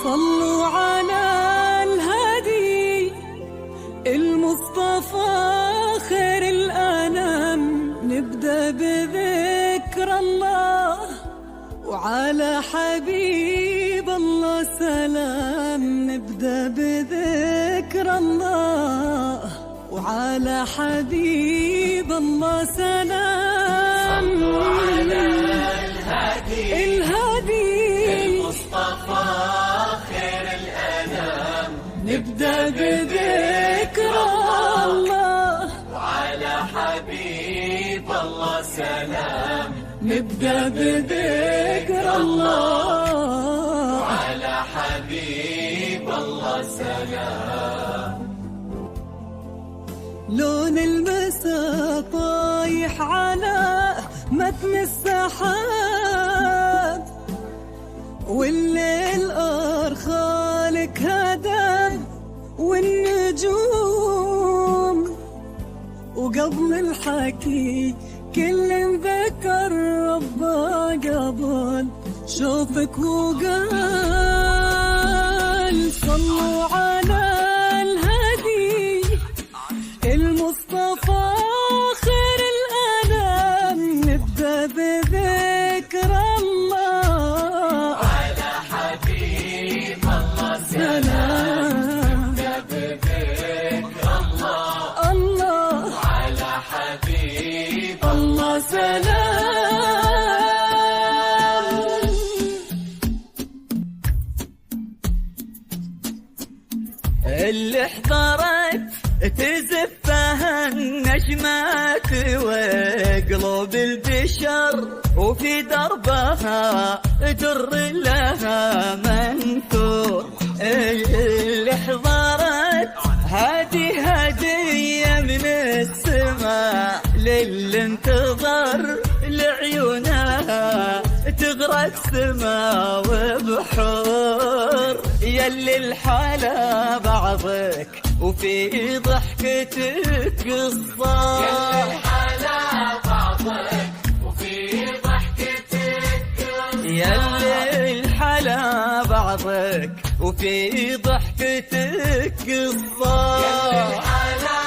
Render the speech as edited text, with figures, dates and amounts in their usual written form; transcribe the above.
صلوا على الهادي المصطفى خير الأنام. نبدأ بذكر الله وعلى حبيب الله سلام. نبدأ بذكر الله وعلى حبيب الله سلام. صلوا على الهادي المصطفى خير الأنام. نبدأ بذكر الله وعلى حبيب الله سلام. نبدأ بذكر الله وعلى حبيب الله سلام. لون المساء طايح على متن السحاب، والليل أرخالك هدى والنجوم، وقبل الحكي كل ذكر ربه قبل شوفك وقال. صلوا على الهادي المصطفى خير الأنام. نبدأ بذكر الله على حبيب الله سلام. نبدأ بذكر الله الله على حبيب الله سلام. اللي حضرت تزفها النجمات وقلوب البشر، وفي دربها در لها منثور. اللي حضرت هذه هدية من السماء للي انتظر لعيونها تغرق سما وبحور. يلي الحلا بعضك وفي ضحكتك قصة، يلي الحلا بعضك وفي ضحكتك قصة، يلي الحلا بعضك وفي ضحكتك قصة، يلي الحلا